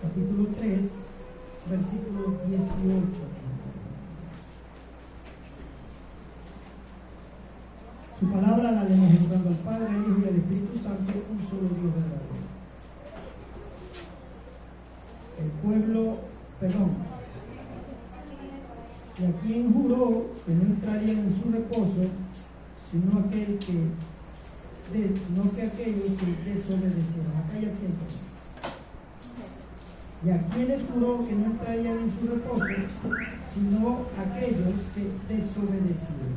capítulo 3, versículo 18. Su palabra la leemos invocando al Padre, al Hijo y al Espíritu Santo, un solo Dios verdadero. El pueblo, y a quien juró que no entrarían en su reposo, sino que aquellos que desobedecieron. Acá ya siento. Y a quienes juró que no entrarían en su reposo, sino aquellos que desobedecieron.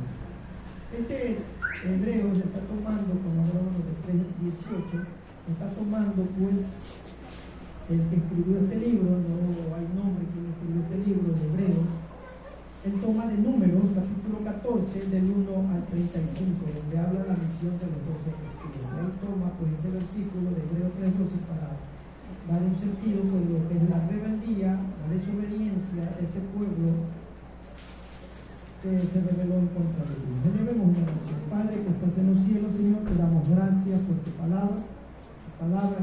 Este hebreo se está tomando, como hablamos de 3:18, está tomando pues el que escribió este libro, no hay nombre quien escribió este libro de Hebreos. Él toma de Números, capítulo 14, del 1 al 35, donde habla la misión de los 12 testigos. Él toma pues ese versículo de Hebreos 3:12 para dar un sentido con lo que es la rebeldía, la desobediencia de este pueblo que se rebeló en contra de Dios. Elevemos una oración. Padre que estás en los cielos, Señor, te damos gracias por tu palabra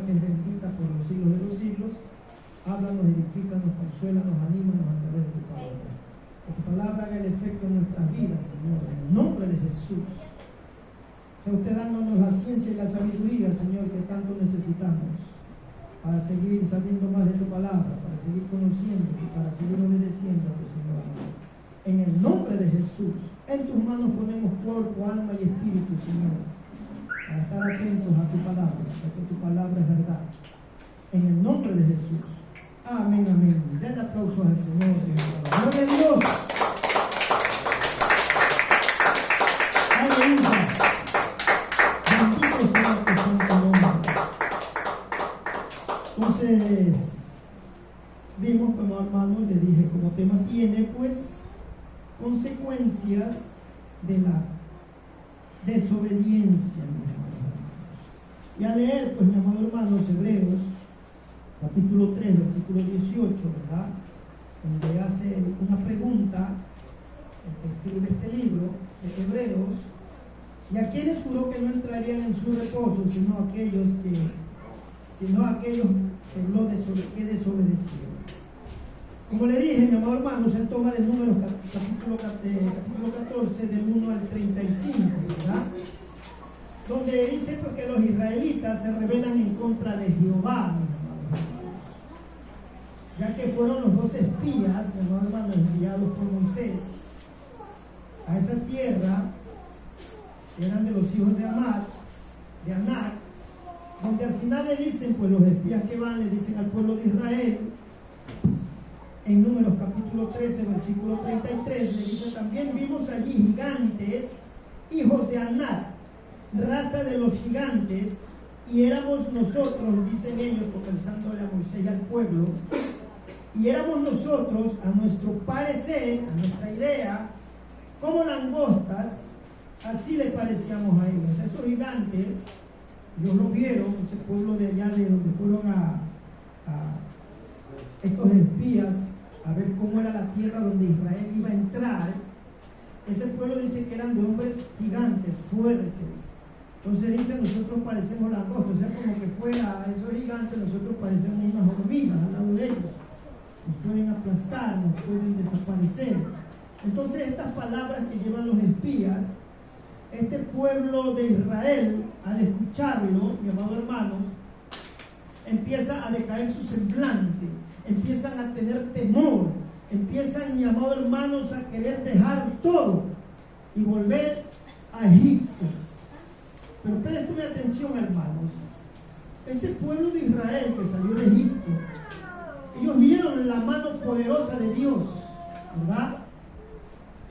que es bendita por los siglos de los siglos. Háblanos, edifícanos, consuélanos, anímanos a través de tu palabra. Que tu palabra haga el efecto en nuestras vidas, Señor, en el nombre de Jesús. Sea usted dándonos la ciencia y la sabiduría, Señor, que tanto necesitamos para seguir sabiendo más de tu palabra, para seguir conociendo y para seguir obedeciéndote, Señor. En el nombre de Jesús, en tus manos ponemos cuerpo, alma y espíritu, Señor, para estar atentos a tu palabra, porque tu palabra es verdad. En el nombre de Jesús. Amén, amén. Den aplausos al Señor. ¡Gloria a Dios! ¡Aleluya! Bendito sea tu santo nombre. Entonces, vimos como hermano, le dije, como tema tiene, pues, consecuencias de la desobediencia, mis hermanos. Y a leer, pues, mi amado hermanos, Hebreos, capítulo 3, versículo 18, ¿verdad? Donde hace una pregunta, el que escribe este libro de Hebreos, y a quienes juró que no entrarían en su reposo, sino aquellos que desobedecieron. Como le dije, mi amado hermano, se toma de Números capítulo 14, del 1 al 35, ¿verdad? Donde dice porque los israelitas se rebelan en contra de Jehová, mi amado hermanos, ya que fueron los 2 espías, mi amado hermano, enviados por Moisés a esa tierra, eran de los hijos de Anac, donde al final le dicen, pues los espías que van, le dicen al pueblo de Israel, en Números capítulo 13, versículo 33, le dice, también vimos allí gigantes, hijos de Anac, raza de los gigantes, y éramos nosotros, dicen ellos, conversándole a Moisés y al pueblo, y éramos nosotros, a nuestro parecer, a nuestra idea, como langostas, así le parecíamos a ellos. Esos gigantes, ellos lo vieron, ese pueblo de allá de donde fueron a estos espías a ver cómo era la tierra donde Israel iba a entrar. Ese pueblo dice que eran de hombres gigantes, fuertes. Entonces dice, nosotros parecemos langostas, o sea, como que fuera esos gigantes, nosotros parecemos unas hormigas al lado de ellos. Nos pueden aplastar, nos pueden desaparecer. Entonces estas palabras que llevan los espías, este pueblo de Israel, al escucharlo, mi amado hermanos, empieza a decaer su semblante, empiezan a tener temor, empiezan, mi amado hermanos, a querer dejar todo y volver a Egipto. Pero presten atención, hermanos, este pueblo de Israel que salió de Egipto, ellos vieron la mano poderosa de Dios, ¿verdad?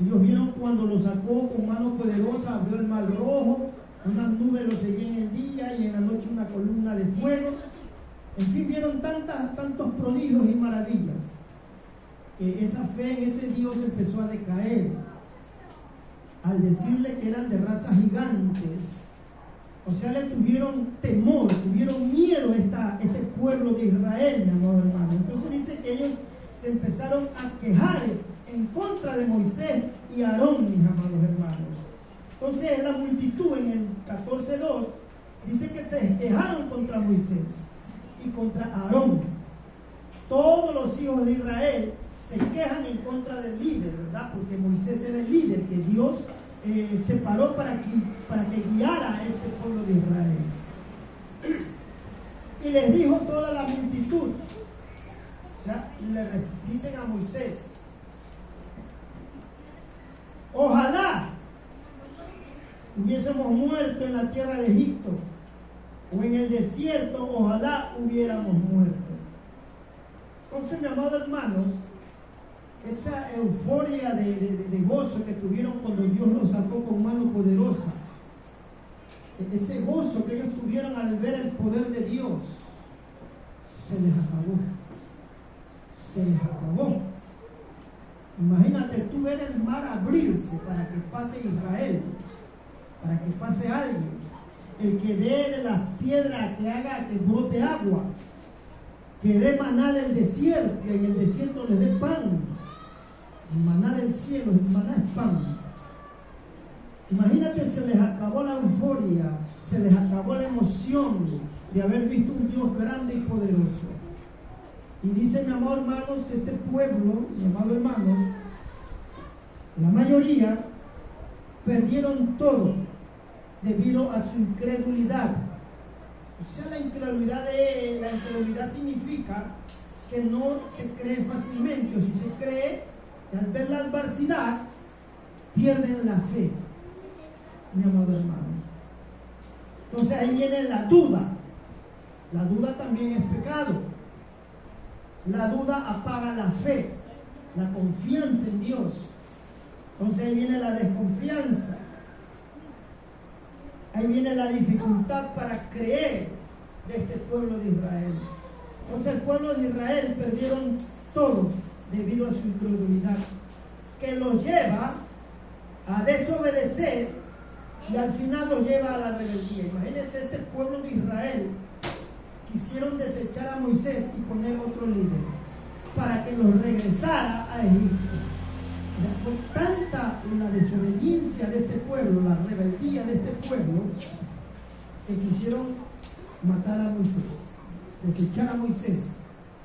Ellos vieron cuando lo sacó con mano poderosa, abrió el mar rojo, una nube lo seguía en el día y en la noche una columna de fuego. En fin, vieron tantos prodigios y maravillas, que esa fe en ese Dios empezó a decaer. Al decirle que eran de razas gigantes, o sea, le tuvieron temor, tuvieron miedo a este pueblo de Israel, mi amado hermano. Entonces dice que ellos se empezaron a quejar en contra de Moisés y Aarón, mis amados hermanos. Entonces la multitud en el 14:2 dice que se quejaron contra Moisés y contra Aarón. todos los hijos de Israel se quejan en contra del líder, ¿verdad? Porque Moisés era el líder que Dios separó para que guiara a este pueblo de Israel. Y les dijo toda la multitud, o sea, le dicen a Moisés, ojalá hubiésemos muerto en la tierra de Egipto, o en el desierto, ojalá hubiéramos muerto. Entonces, mi amado hermanos, esa euforia de gozo que tuvieron cuando Dios los sacó con mano poderosa, ese gozo que ellos tuvieron al ver el poder de Dios, se les acabó. Se les acabó. Imagínate tú ver el mar abrirse para que pase Israel, para que pase alguien, el que dé de las piedras que haga que brote agua, que dé maná del desierto, y en el desierto les dé pan. El maná del cielo, el maná es pan. Imagínate, se les acabó la euforia, se les acabó la emoción de haber visto un Dios grande y poderoso. Y dice, mi amado hermanos, que este pueblo, mi amado hermanos, la mayoría perdieron todo debido a su incredulidad. O sea, la incredulidad significa que no se cree fácilmente, o si se cree, al ver la adversidad, pierden la fe, mi amado hermano. Entonces ahí viene la duda. La duda también es pecado. La duda apaga la fe, la confianza en Dios. Entonces ahí viene la desconfianza. Ahí viene la dificultad para creer de este pueblo de Israel. Entonces el pueblo de Israel perdieron todo debido a su incredulidad, que los lleva a desobedecer y al final los lleva a la rebeldía. Imagínense, este pueblo de Israel quisieron desechar a Moisés y poner otro líder para que los regresara a Egipto. Fue tanta la desobediencia de este pueblo, la rebeldía de este pueblo, que quisieron matar a Moisés, desechar a Moisés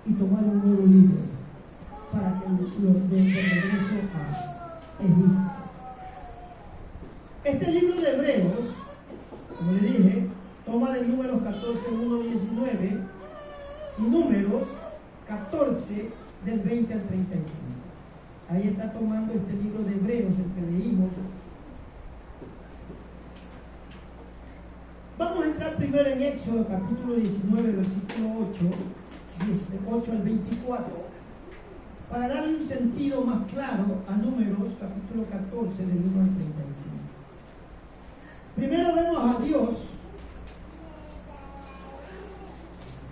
y tomar un nuevo líder para que los de regreso a Egipto. Este libro de Hebreos, como le dije, toma del Números 14, 1, 19 y Números 14 del 20 al 35. Ahí está tomando este libro de Hebreos, el que leímos. Vamos a entrar primero en Éxodo capítulo 19, versículo 8 al 24, para darle un sentido más claro a Números capítulo 14 del 1 al 35. Primero vemos a Dios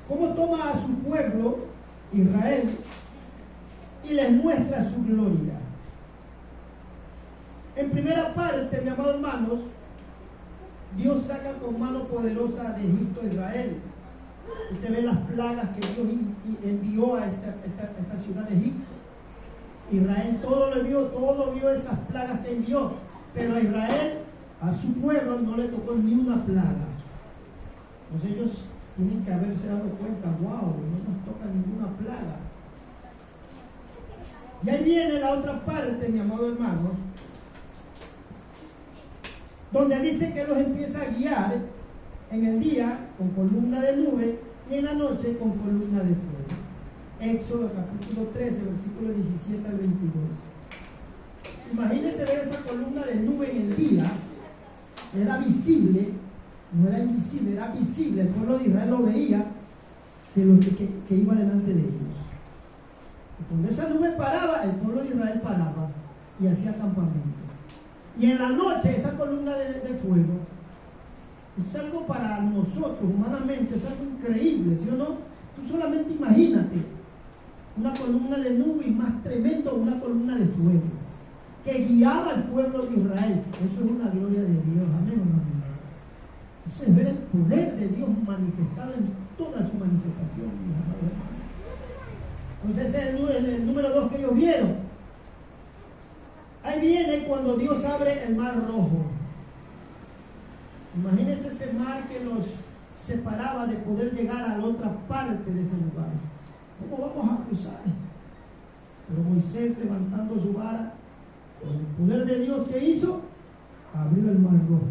cómo toma a su pueblo Israel y les muestra su gloria. En primera parte, mi amado hermanos, Dios saca con mano poderosa de Egipto a Israel. Usted ve las plagas que Dios envió a esta ciudad de Egipto. Israel todo vio esas plagas que envió, pero a Israel, a su pueblo, no le tocó ni una plaga. Entonces ellos tienen que haberse dado cuenta, wow, no nos toca ninguna plaga. Y ahí viene la otra parte, mi amado hermano, donde dice que los empieza a guiar en el día con columna de nube y en la noche con columna de fuego. Éxodo capítulo 13, versículos 17 al 22. Imagínense ver esa columna de nube en el día. Era visible, no era invisible, era visible. El pueblo de Israel lo veía, que iba delante de ellos. Y cuando esa nube paraba, el pueblo de Israel paraba y hacía campamento. Y en la noche esa columna de fuego es algo para nosotros humanamente, es algo increíble, ¿sí o no? Tú solamente imagínate una columna de nube y más tremendo una columna de fuego que guiaba al pueblo de Israel. Eso es una gloria de Dios, amén, amén. Eso es ver el poder de Dios manifestado en toda su manifestación. Entonces ese es el número 2 que ellos vieron. Ahí viene cuando Dios abre el mar rojo. Imagínense ese mar que los separaba de poder llegar a la otra parte de ese lugar. ¿Cómo vamos a cruzar? Pero Moisés, levantando su vara, con el poder de Dios que hizo, abrió el mar rojo.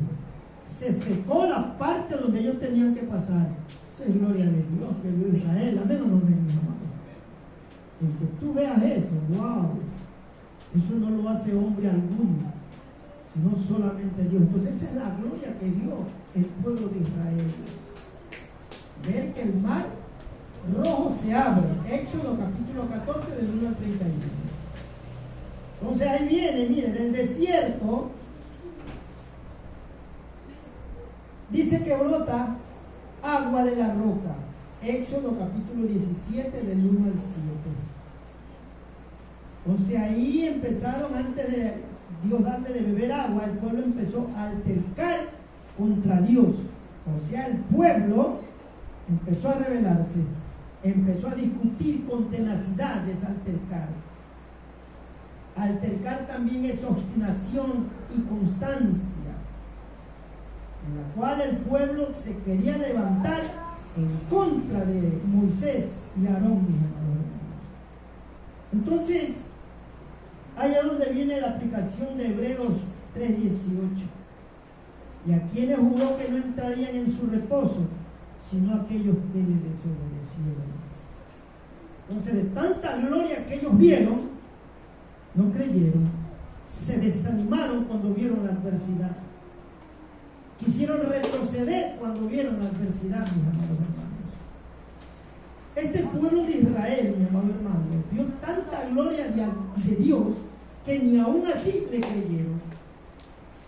Se secó la parte donde ellos tenían que pasar. Esa es gloria de Dios que vio Israel. Amén o no, amén, mi amado. El que tú veas eso, wow, eso no lo hace hombre alguno, sino solamente Dios. Entonces esa es la gloria que vio el pueblo de Israel. Ver que el mar rojo se abre. Éxodo capítulo 14 del 1 al 31. Entonces ahí viene, miren, del desierto dice que brota agua de la roca. Éxodo capítulo 17 del 1 al 7. Entonces ahí empezaron, antes de Dios darle de beber agua, el pueblo empezó a altercar contra Dios. O sea, el pueblo empezó a rebelarse, empezó a discutir con tenacidad, desaltercar. Altercar también es obstinación y constancia, en la cual el pueblo se quería levantar en contra de Moisés y Aarón, mis hermanos. Entonces, ahí es donde viene la aplicación de Hebreos 3:18. Y a quienes juró que no entrarían en su reposo, sino aquellos que le desobedecieron. Entonces, de tanta gloria que ellos vieron, no creyeron, se desanimaron cuando vieron la adversidad. Quisieron retroceder cuando vieron la adversidad, mis amados hermanos. Este pueblo de Israel, mi amado hermano, vio tanta gloria de Dios que ni aún así le creyeron,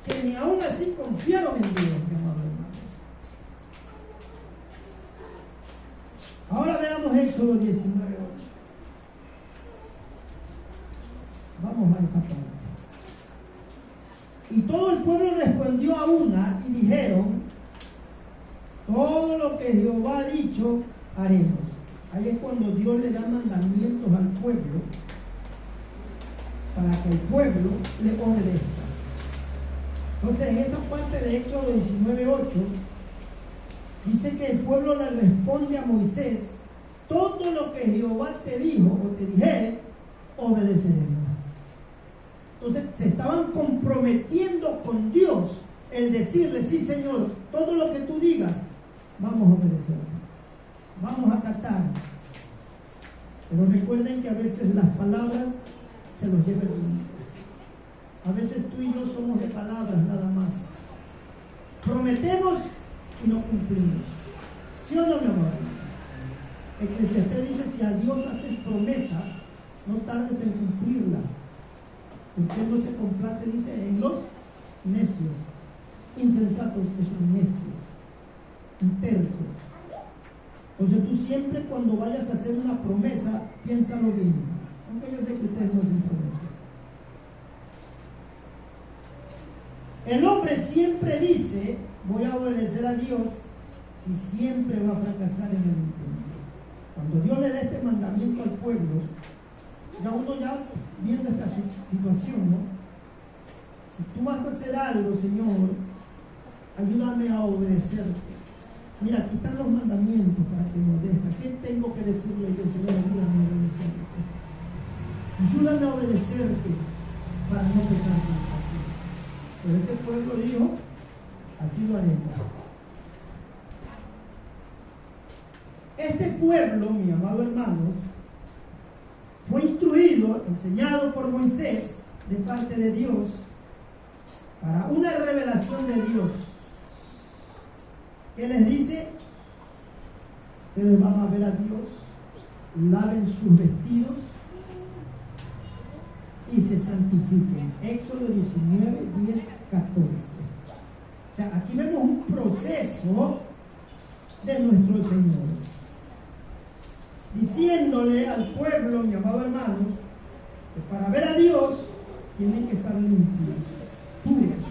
que ni aún así confiaron en Dios, mi amado hermanos. Ahora veamos Éxodo 19:8. Vamos a esa parte. Y todo el pueblo respondió a una y dijeron: todo lo que Jehová ha dicho haremos. Ahí es cuando Dios le da mandamientos al pueblo para que el pueblo le obedezca. Entonces, en esa parte de Éxodo 19:8 dice que el pueblo le responde a Moisés: todo lo que Jehová te dijo o te dijere, obedeceremos. Entonces se estaban comprometiendo con Dios el decirle: sí, Señor, todo lo que tú digas, vamos a obedecer, vamos a acatar. Pero recuerden que a veces las palabras se los lleva el viento. A veces tú y yo somos de palabras nada más. Prometemos y no cumplimos. ¿Sí o no, mi amor? Eclesiastés dice: si a Dios haces promesa, no tardes en cumplirla. Usted no se complace, dice, en los necios. Insensatos es un necio, un terco. Entonces tú siempre, cuando vayas a hacer una promesa, piénsalo bien, aunque yo sé que ustedes no hacen promesas. El hombre siempre dice: voy a obedecer a Dios, y siempre va a fracasar en el intento. Cuando Dios le dé este mandamiento al pueblo, ya uno ya viendo esta situación, ¿no? Si tú vas a hacer algo, Señor, ayúdame a obedecerte. Mira, aquí están los mandamientos para que me obedezca. ¿Qué tengo que decirle yo, Señor? Ayúdame a obedecerte. Ayúdame a obedecerte para no pecar contra ti. Pero este pueblo dijo: así lo haremos. Este pueblo, mi amado hermano, fue instruido, enseñado por Moisés de parte de Dios para una revelación de Dios. ¿Qué les dice? Ustedes van a ver a Dios, laven sus vestidos y se santifiquen. Éxodo 19, 10, 14. O sea, aquí vemos un proceso de nuestro Señor, diciéndole al pueblo, mi amado hermano, que para ver a Dios tienen que estar limpios, puros,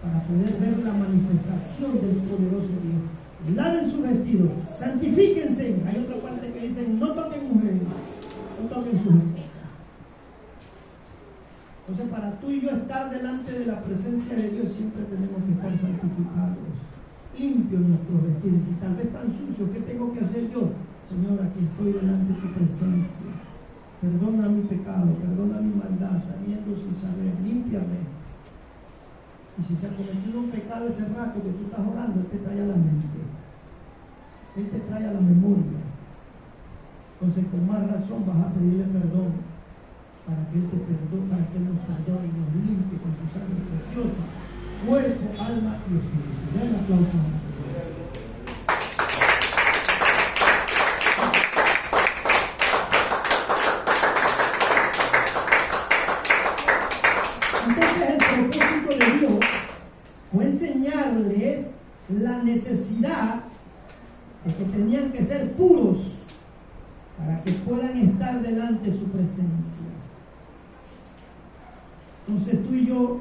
para poder ver la manifestación del poderoso Dios. Laven su vestido, santifíquense. Hay otra parte que dice: no toquen mujeres, no toquen sus esposas. Entonces, para tú y yo estar delante de la presencia de Dios, siempre tenemos que estar santificados, limpios nuestros vestidos. Si tal vez están sucios, ¿qué tengo que hacer yo? Señor, aquí estoy delante de tu presencia. Perdona mi pecado, perdona mi maldad, sabiendo sin saber, límpiame. Y si se ha cometido un pecado ese rato que tú estás orando, Él te trae a la mente. Él te trae a la memoria. Entonces, con más razón vas a pedirle perdón para que Él te perdone, para que Él nos perdone y nos limpie con su sangre preciosa, cuerpo, alma y espíritu. Den un aplauso al Señor. Entonces, el propósito de Dios fue enseñarles la necesidad de que tenían que ser puros para que puedan estar delante de su presencia. Entonces tú y yo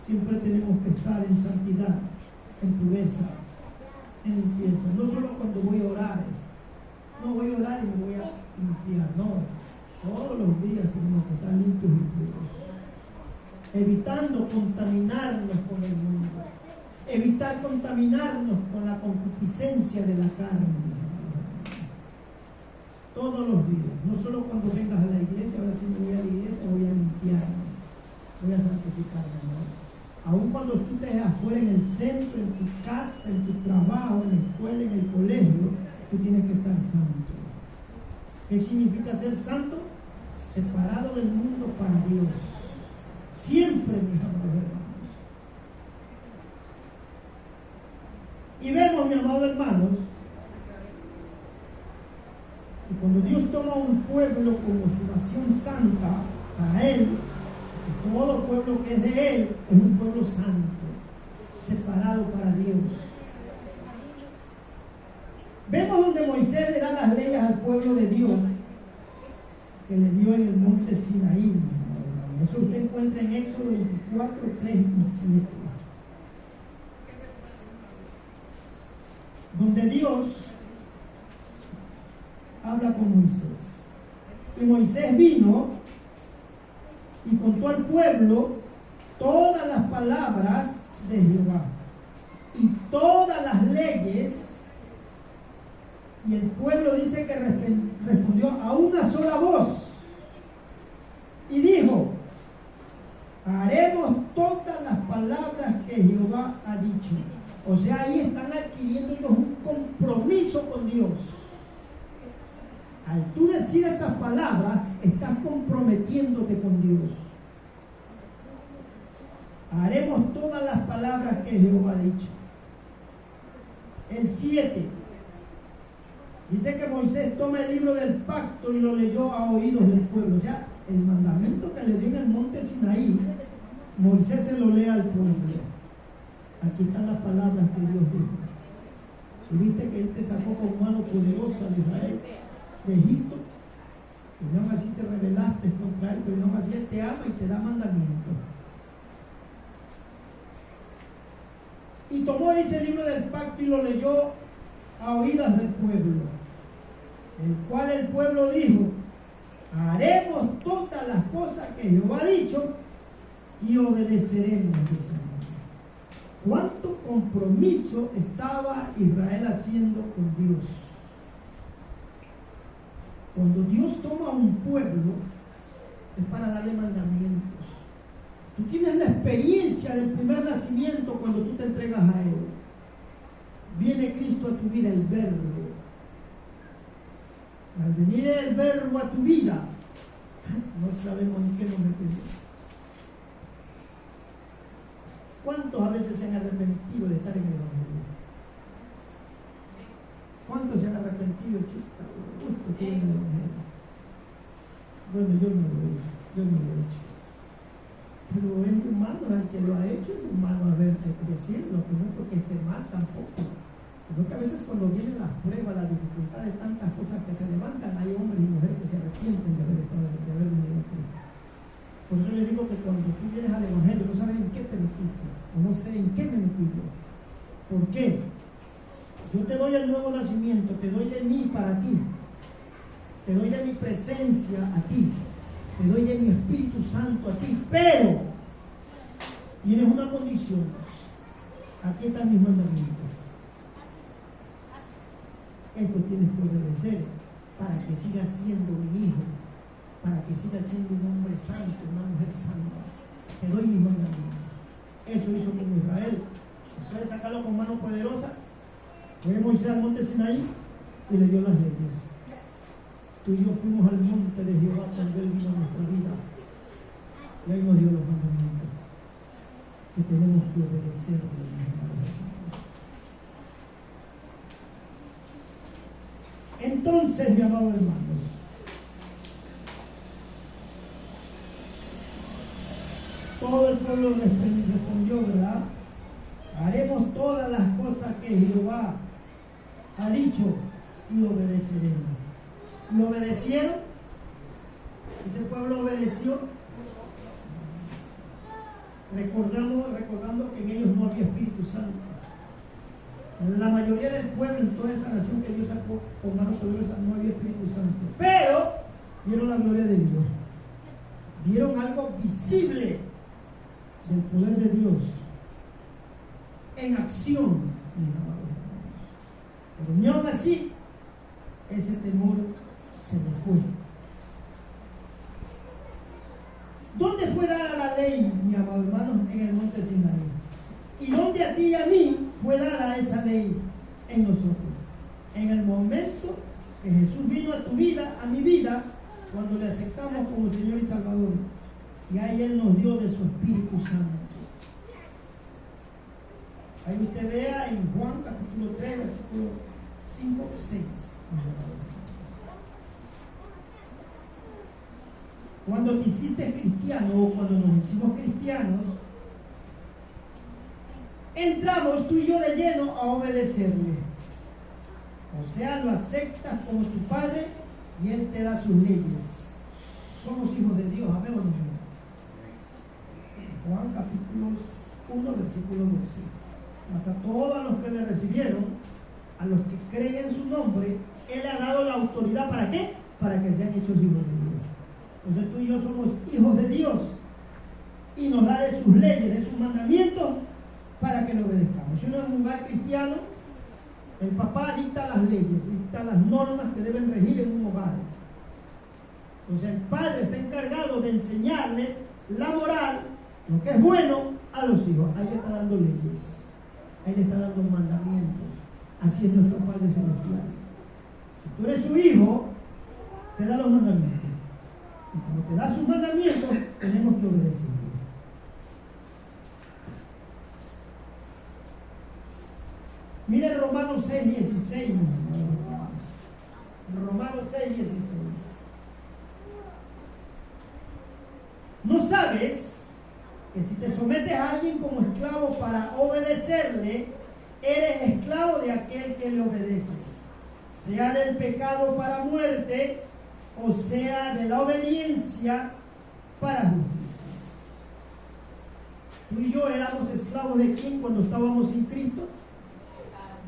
siempre tenemos que estar en santidad, en pureza, en limpieza. No solo cuando voy a orar, no voy a orar y me voy a limpiar, no. Todos los días tenemos que estar limpios y puros, evitando contaminarnos con el mundo, evitar contaminarnos con la concupiscencia de la carne. Todos los días, no solo cuando vengas a la iglesia, ahora sí me voy a la iglesia, voy a limpiarme, voy a santificarme, ¿no? Aun cuando tú estés afuera en el centro, en tu casa, en tu trabajo, en la escuela, en el colegio, tú tienes que estar santo. ¿Qué significa ser santo? Separado del mundo para Dios. Siempre, mis amados hermanos. Y vemos, mis amados hermanos, y cuando Dios toma un pueblo como su nación santa, para Él, todo pueblo que es de Él es un pueblo santo, separado para Dios. Vemos donde Moisés le da las leyes al pueblo de Dios, que le dio en el monte Sinaí. Eso usted encuentra en Éxodo 24, 3 y 7. Donde Dios habla con Moisés. Y Moisés vino y contó al pueblo todas las palabras de Jehová y todas las leyes. Y el pueblo dice que respondió a una sola voz y dijo: haremos todas las palabras que Jehová ha dicho. O sea, ahí están adquiriendo ellos un compromiso con Dios. Al tú decir esas palabras, estás comprometiéndote con Dios. Haremos todas las palabras que Jehová ha dicho. El 7. Dice que Moisés toma el libro del pacto y lo leyó a oídos del pueblo. O sea, el mandamiento que le dio en el monte Sinaí, Moisés se lo lee al pueblo. Aquí están las palabras que Dios dijo. Si viste que Él te sacó con mano poderosa de Israel, de Egipto, y no así te rebelaste contra Él, pero no así Él te ama y te da mandamientos. Y tomó ese libro del pacto y lo leyó a oídas del pueblo, el cual el pueblo dijo: haremos todas las cosas que Jehová ha dicho y obedeceremos. ¿Cuánto compromiso estaba Israel haciendo con Dios? Cuando Dios toma a un pueblo, es para darle mandamientos. Tú tienes la experiencia del primer nacimiento cuando tú te entregas a Él. Viene Cristo a tu vida, el Verbo. Al venir el Verbo a tu vida, no sabemos en qué nos metemos. ¿Cuántos a veces se han arrepentido de estar en el Evangelio? ¿Cuántos se han arrepentido? Justo que en el Evangelio. Bueno, yo no lo he hecho. Pero es humano el que lo ha hecho, es humano decirlo, que no es porque esté mal tampoco. Sino que a veces cuando vienen las pruebas, las dificultades, tantas cosas que se levantan, hay hombres y mujeres que se arrepienten de haber venido a Cristo. Por eso le digo que cuando tú vienes al Evangelio no sabes en qué te metiste, o no sé en qué me metí yo. ¿Por qué? Yo te doy el nuevo nacimiento, te doy de mí para ti, te doy de mi presencia a ti, te doy de mi Espíritu Santo a ti, pero tienes una condición. Aquí están mis mandamientos. esto tienes que obedecer para que sigas siendo mi hijo, para que sigas siendo un hombre santo, una mujer santa. Te doy mi mandamiento. Eso hizo con Israel. Puede sacarlo con mano poderosa. Fue Moisés al monte Sinaí y le dio las leyes. Tú y yo fuimos al monte de Jehová cuando Él vino a nuestra vida. Y ahí nos dio los mandamientos que tenemos que obedecer. Entonces, mi amado hermanos, todo el pueblo respondió, ¿verdad? Haremos todas las cosas que Jehová ha dicho y obedeceremos. ¿Y obedecieron? Ese pueblo obedeció. Recordando que en ellos no había Espíritu Santo. La mayoría del pueblo en toda esa nación que Dios sacó con mano poderosa no había Espíritu Santo. Pero vieron la gloria de Dios. Vieron algo visible del poder de Dios en acción. Pero ni aún así, ese temor se le fue. ¿Dónde fue dada la ley, mi amado hermano? En el monte Sinaí. ¿Y dónde a ti y a mí fue dada esa ley? En nosotros. En el momento que Jesús vino a tu vida, a mi vida, cuando le aceptamos como Señor y Salvador. Y ahí Él nos dio de su Espíritu Santo. Ahí usted vea en Juan capítulo 3, versículo 5, 6. Cuando te hiciste cristiano o cuando nos hicimos cristianos, entramos tú y yo de lleno a obedecerle. O sea, lo aceptas como tu Padre y Él te da sus leyes. Somos hijos de Dios, amén o no. Juan capítulo 1, versículo 12. Mas a todos los que le recibieron, a los que creen en su nombre, Él ha dado la autoridad. ¿Para qué? Para que sean hechos hijos de Dios. Entonces tú y yo somos hijos de Dios y nos da de sus leyes, de sus mandamientos para que lo obedezcamos. Si uno es un hogar cristiano, el papá dicta las leyes, dicta las normas que deben regir en un hogar. Entonces el padre está encargado de enseñarles la moral, lo que es bueno a los hijos. Ahí le está dando leyes, ahí le está dando mandamientos. Así es nuestro Padre Celestial. Si tú eres su hijo, te da los mandamientos. Y como te da sus mandamientos, tenemos que obedecerlos. Mire Romanos 6:16. Romanos 6:16. ¿No sabes que si te sometes a alguien como esclavo para obedecerle, eres esclavo de aquel que le obedeces? Sea del pecado para muerte, o sea de la obediencia para justicia. Tú y yo éramos esclavos ¿de quién cuando estábamos sin Cristo?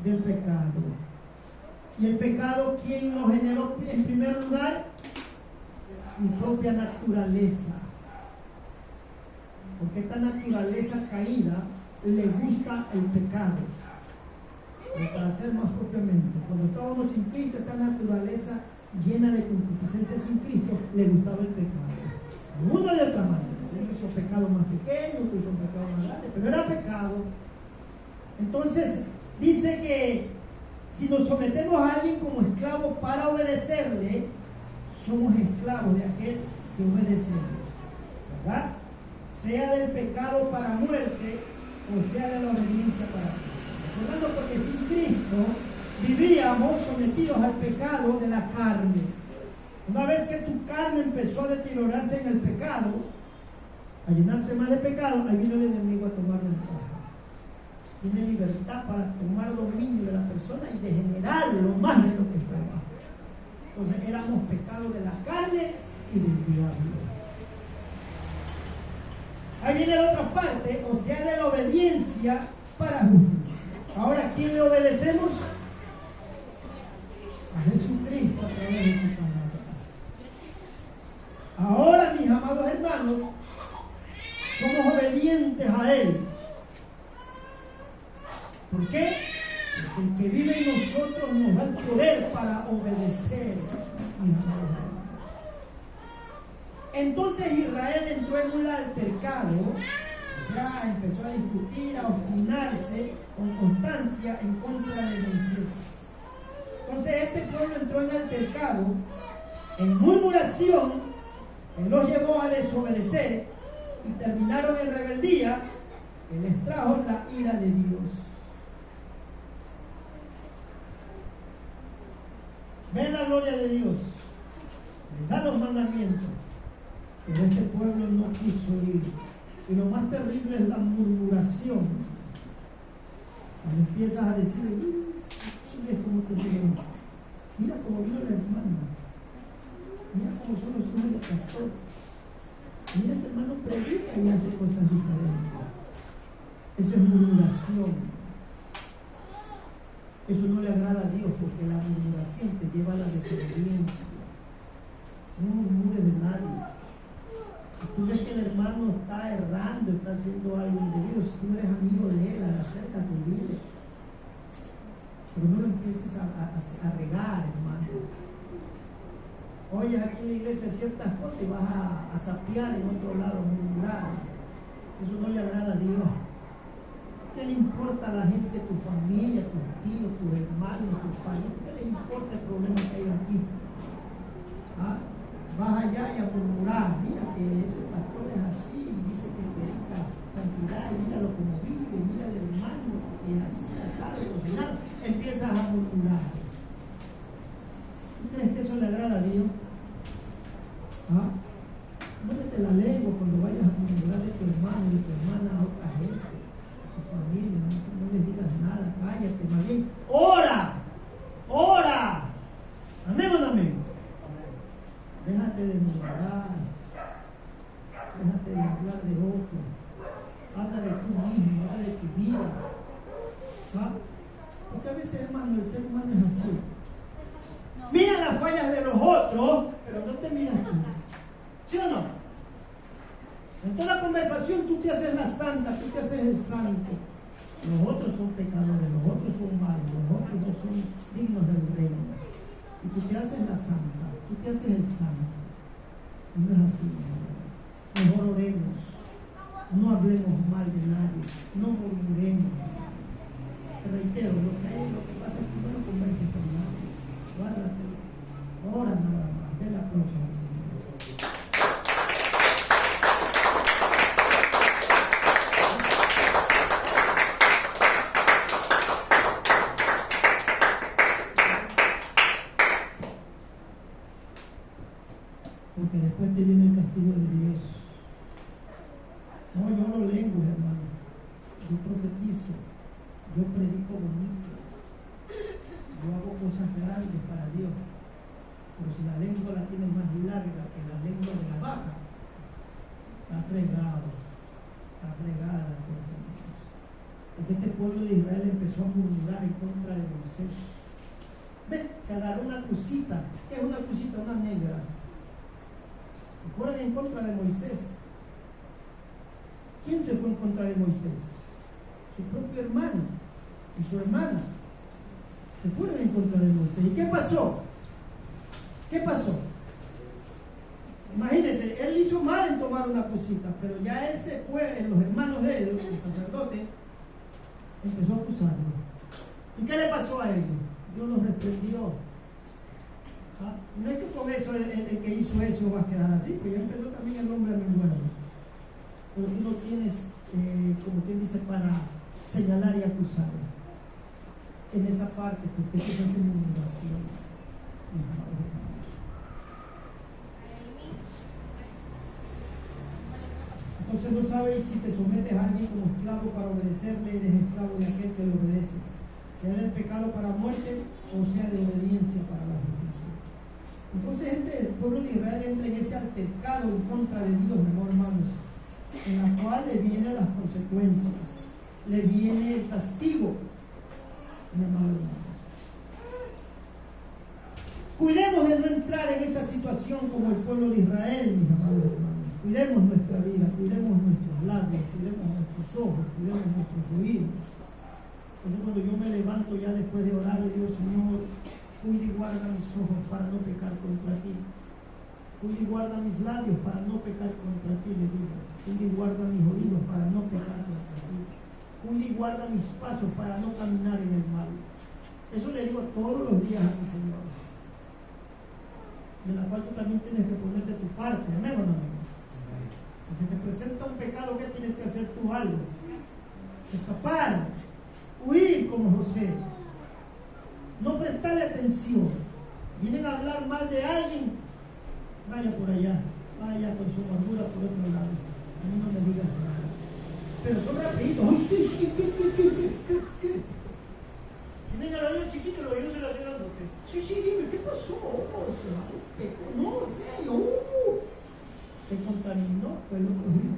Del pecado. ¿Y el pecado quién lo generó en primer lugar? Mi propia naturaleza. Porque esta naturaleza caída le gusta el pecado. Pero para ser más propiamente, cuando estábamos sin Cristo, esta naturaleza llena de concupiscencia sin Cristo, le gustaba el pecado. De una de otra manera. Uno hizo pecado más pequeño, otro hizo pecado más grande, pero era pecado. Entonces, dice que si nos sometemos a alguien como esclavo para obedecerle, somos esclavos de aquel que obedecemos, ¿verdad? Sea del pecado para muerte, o sea de la obediencia para vida. Recordando, porque sin Cristo vivíamos sometidos al pecado de la carne. Una vez que tu carne empezó a deteriorarse en el pecado, a llenarse más de pecado, ahí vino el enemigo a tomar ventaja. Tiene libertad para tomar dominio de la persona y degenerarlo más de lo que estaba. Entonces éramos pecados de la carne y del diablo. Ahí viene la otra parte, o sea, de la obediencia para justicia. Ahora, ¿a quién le obedecemos? A Jesucristo a través de su palabra. Ahora, mis amados hermanos, somos obedientes a Él. ¿Por qué? Porque el que vive en nosotros nos da el poder obedecer. Entonces Israel entró en un altercado, ya empezó a discutir, a obstinarse con constancia en contra de Moisés. Entonces este pueblo entró en altercado, en murmuración, que los llevó a desobedecer y terminaron en rebeldía, que les trajo la ira de Dios. Ven la gloria de Dios, les da los mandamientos, pero este pueblo no quiso ir. Y lo más terrible es la murmuración. Cuando empiezas a decir, mira cómo te siguen, mira cómo vino la hermana, mira cómo son los hijos del pastor, mira ese hermano predica y hace cosas diferentes. Eso es murmuración. Eso no le agrada a Dios, porque la murmuración te lleva a la desobediencia. No murmures de nadie. Si tú ves que el hermano está errando, está haciendo algo indebido, si tú eres amigo de él, acércate y dile. Pero no lo empieces a regar, hermano. Oyes aquí en la iglesia ciertas cosas y vas a sapear en otro lado, murmurar. Eso no le agrada a Dios. ¿Qué le importa a la gente, tu familia, tus tíos, tus hermanos, tus parientes? ¿Qué le importa el problema que hay aquí? ¿Ah? Vas allá y a murmurar, mira que ese pastor es así, dice que predica santidad, y míralo como vive, mira el hermano que es así, sabe cocinar, empiezas a murmurar. ¿Tú crees que eso le agrada a Dios? ¿Ah? Muévete la lengua cuando vayas a murmurar de tu hermano y de tu hermana a otra gente. Familia, no les digas nada, cállate, más bien, ora, amén o no amén. Déjate de murmurar, déjate de hablar de otro, habla de tú mismo, habla de tu vida, ¿ah? Porque a veces, hermano, el ser humano es así, mira las fallas de los otros, pero no te miras tú, ¿sí o no? En toda conversación tú te haces la santa, tú te haces el santo. Los otros son pecadores, los otros son malos, los otros no son dignos del reino. Y tú te haces la santa, tú te haces el santo. Y no es así, mejor oremos, no hablemos mal de nadie, no murmuremos. Te reitero, lo que pasa es que no converses con nadie. Guárdate, ora nada más, den la próxima al Señor. Porque después te viene el castigo de Dios. No, yo no lengua, hermano. Yo profetizo. Yo predico bonito. Yo hago cosas grandes para Dios. Pero si la lengua la tienes más larga que la lengua de la vaca, está fregado. Está fregada la cosa de Dios. Porque este pueblo de Israel empezó a murmurar en contra de Moisés. Ve, se agarró una crucita. ¿Qué es una crucita? Una negra. Se fueron en contra de Moisés. ¿Quién se fue en contra de Moisés? Su propio hermano y su hermana. Se fueron en contra de Moisés. ¿Y qué pasó? ¿Qué pasó? Imagínense, él hizo mal en tomar una cosita, pero ya ese fue, los hermanos de él, el sacerdote, empezó a acusarlo. ¿Y qué le pasó a ellos? Dios los reprendió. ¿Ah? No es que con eso el que hizo eso va a quedar así, porque ya empezó también el hombre a menguar. Pero tú no tienes, como quien dice, para señalar y acusar en esa parte, porque eso es murmuración. Entonces no sabes si te sometes a alguien como esclavo para obedecerle, eres esclavo de aquel que le obedeces, sea del pecado para muerte o sea de obediencia para la justicia. Entonces el pueblo de Israel entra en ese altercado en contra de Dios, hermanos, en la cual le vienen las consecuencias, le viene el castigo, hermanos. Cuidemos de no entrar en esa situación como el pueblo de Israel, mis amados hermanos. Cuidemos nuestra vida, cuidemos nuestros labios, cuidemos nuestros ojos, cuidemos nuestros oídos. Por eso cuando yo me levanto ya después de orar, le digo, Señor, Cuida y guarda mis ojos para no pecar contra ti. Cuida y guarda mis labios para no pecar contra ti, le digo. Cuida y guarda mis oídos para no pecar contra ti. Cuida y guarda mis pasos para no caminar en el mal. Eso le digo todos los días a mi Señor. De la cual tú también tienes que ponerte tu parte. ¿Amén o no? Si se te presenta un pecado, ¿qué tienes que hacer tú? Algo. Escapar. Huir como José. No prestarle atención. Vienen a hablar mal de alguien. Vaya por allá. Vaya con su amargura por otro lado. A mí no me digas nada. Pero son rapiditos. ¡Ay, sí! ¿Qué? Tienen al oído chiquito y los oídos se lo hacen grandote. Sí, dime, ¿qué pasó? No, serio. Se contaminó por el otro día.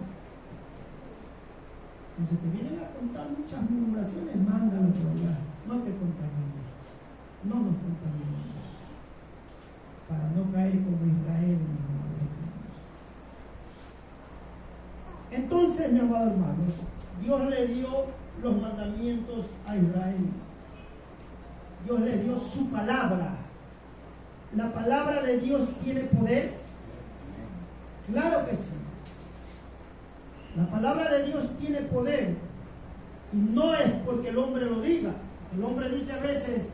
Entonces te vienen a contar muchas murmuraciones, mándalo por allá. No te contamines. No nos contaminemos. Para no caer como Israel. Entonces, mi amado hermanos, Dios le dio los mandamientos a Israel. Dios le dio su palabra. ¿La palabra de Dios tiene poder? Claro que sí. La palabra de Dios tiene poder. Y no es porque el hombre lo diga. El hombre dice a veces,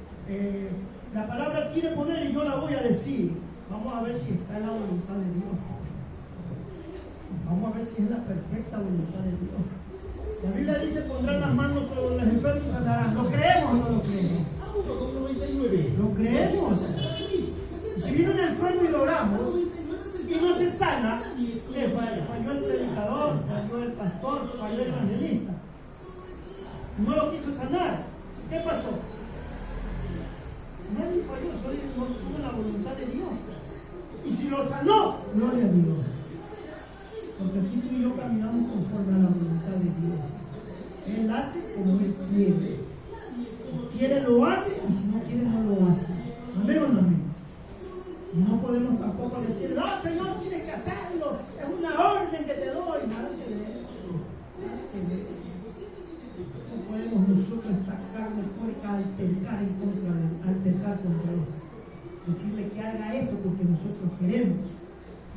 la palabra tiene poder y yo la voy a decir. Vamos a ver si está en la voluntad de Dios. Vamos a ver si es la perfecta voluntad de Dios. La Biblia dice, pondrán las manos sobre los enfermos y sanarán. ¿Lo creemos o no lo creemos? Lo creemos. Si viene un enfermo y lo oramos y no se sana, le falló el predicador, falló el pastor, falló el evangelista. No lo quiso sanar. ¿Qué pasó? Nadie falló, solo no tuvo la voluntad de Dios. Y si lo sanó, gloria a Dios. Porque aquí tú y yo caminamos conforme a la voluntad de Dios. Él hace como Él quiere. Si quiere lo hace y si no quiere no lo hace. Amén o no amén. No podemos tampoco decir, no, Señor, tienes que hacerlo. Es una orden que te doy. Nada que ver. No podemos nosotros esta carne puerca altercar contra Él. Decirle que haga esto porque nosotros queremos.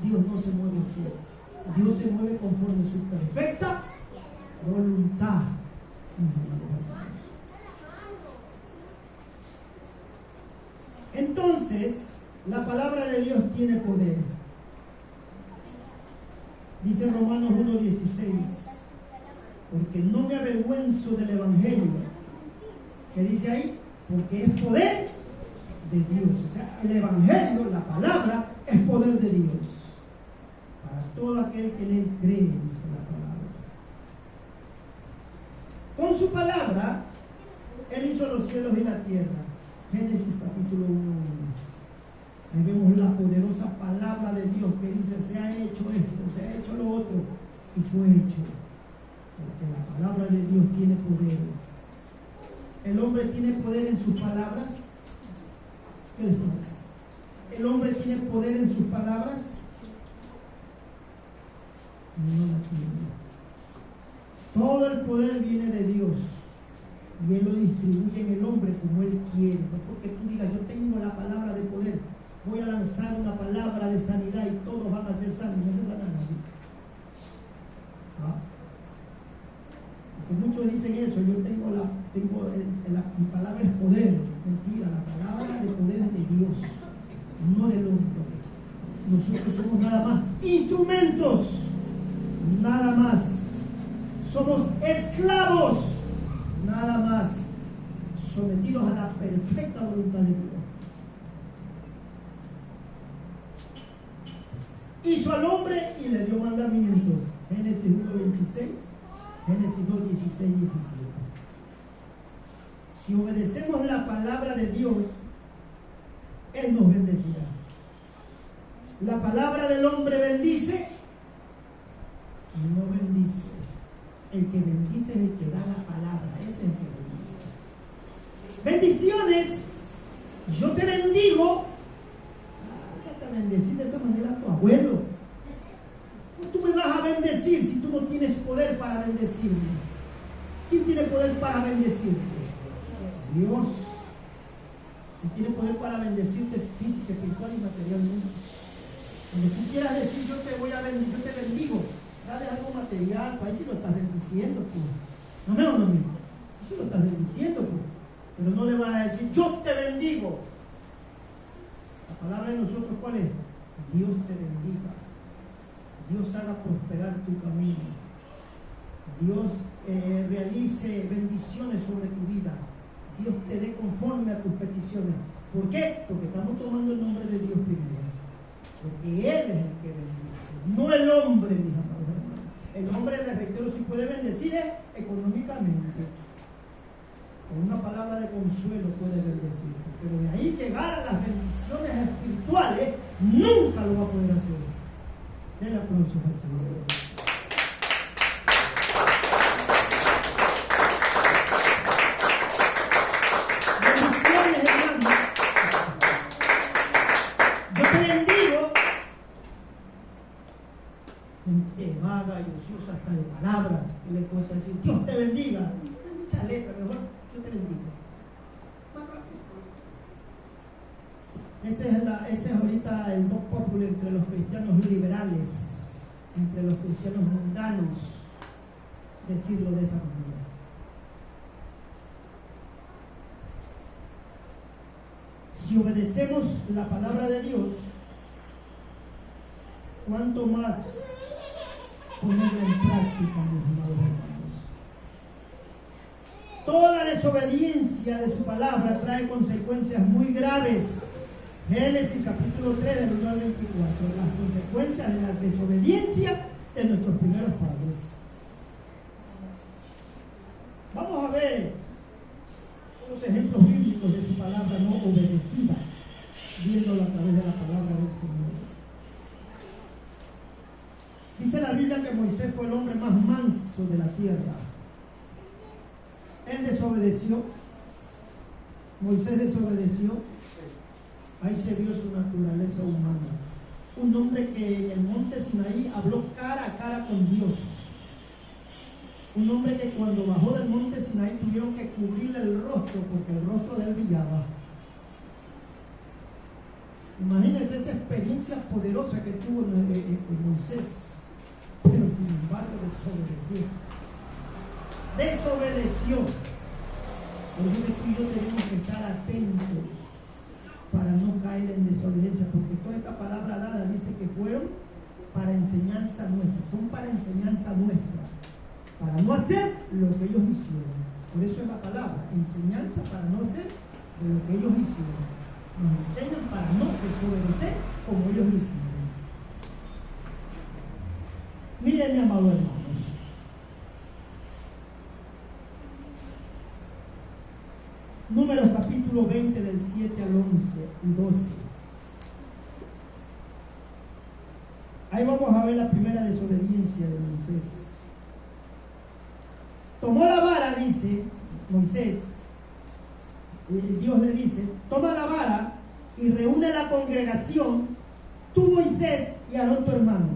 Dios no se mueve así. Dios se mueve conforme a su perfecta voluntad. Entonces, la palabra de Dios tiene poder. Dice Romanos 1:16, porque no me avergüenzo del Evangelio. ¿Qué dice ahí? Porque es poder de Dios. O sea, el Evangelio, la palabra, es poder de Dios. Para todo aquel que le cree, dice la palabra. Con su palabra, Él hizo los cielos y la tierra. Génesis capítulo 1. Ahí vemos la poderosa palabra de Dios que dice, se ha hecho esto, se ha hecho lo otro, y fue hecho. Porque la palabra de Dios tiene poder. ¿El hombre tiene poder en sus palabras? ¿Qué les parece? ¿El hombre tiene poder en sus palabras? No la tiene. Todo el poder viene de Dios y Él lo distribuye en el hombre como Él quiere. No porque tú digas, yo tengo la palabra de poder, voy a lanzar una palabra de sanidad y todos van a ser sanos. No se sanan así. Porque muchos dicen eso, yo mi palabra es poder. Mentira, la palabra de poder es de Dios, no del hombre. Nosotros somos nada más instrumentos. Nada más. Somos esclavos. Nada más. Sometidos a la perfecta voluntad de Dios. Hizo al hombre y le dio mandamientos. Génesis 1:26, Génesis 2:16, 17. Si obedecemos la palabra de Dios, Él nos bendecirá. La palabra del hombre bendice, no bendice. El que bendice es el que da la palabra. Ese es el que bendice. Bendiciones. Yo te bendigo. Te bendecir de esa manera a tu abuelo. ¿Cómo tú me vas a bendecir si tú no tienes poder para bendecirme? ¿Quién tiene poder para bendecirte? Dios. Él tiene poder para bendecirte física, espiritual y materialmente. Cuando tú quieras decir yo te voy a bendecir, yo te bendigo, dale algo material, para ahí sí lo estás bendiciendo tú. No me o no mismo. Sí lo estás bendiciendo tú. Pero no le vas a decir yo te bendigo. La palabra de nosotros ¿cuál es? Dios te bendiga. Dios haga prosperar tu camino. Dios realice bendiciones sobre tu vida. Dios te dé conforme a tus peticiones. ¿Por qué? Porque estamos tomando el nombre de Dios primero. Porque Él es el que bendice, no el hombre, mis amados hermanos. El hombre, le reitero, si puede bendecir es económicamente. Con una palabra de consuelo puede bendecir. Pero de ahí llegar a las bendiciones espirituales, nunca lo va a poder hacer. Den aplausos al Señor. Vaga y ociosa hasta de palabras que le cuesta decir Dios te bendiga. Hay muchas letras, mejor Dios te bendiga. Ese es ahorita el voz popular entre los cristianos liberales, entre los cristianos mundanos, decirlo de esa manera. Si obedecemos la palabra de Dios, ¿cuánto más ponerla en práctica, mis amados hermanos? Toda desobediencia de su palabra trae consecuencias muy graves. Génesis capítulo 3 del 1 al 24. Las consecuencias de la desobediencia de nuestros primeros padres. Vamos a ver unos ejemplos bíblicos de su palabra no obedecida, viéndolo a través de la palabra del Señor. Dice la Biblia que Moisés fue el hombre más manso de la tierra. Él desobedeció. Moisés desobedeció. Ahí se vio su naturaleza humana. Un hombre que en el monte Sinaí habló cara a cara con Dios. Un hombre que cuando bajó del monte Sinaí tuvieron que cubrirle el rostro porque el rostro de él brillaba. Imagínense esa experiencia poderosa que tuvo Moisés. Pero sin embargo desobedeció. Por eso tú y yo tenemos que estar atentos para no caer en desobediencia, porque toda esta palabra dada dice que fueron para enseñanza nuestra, son para enseñanza nuestra, para no hacer lo que ellos hicieron. Por eso es la palabra, enseñanza para no hacer lo que ellos hicieron. Nos enseñan para no desobedecer como ellos hicieron. Miren, mis amados hermanos, Números capítulo 20 del 7 al 11 y 12. Ahí vamos a ver la primera desobediencia de Moisés. Tomó la vara, dice Moisés, Dios le dice, toma la vara y reúne la congregación, tú Moisés y Aarón tu hermano,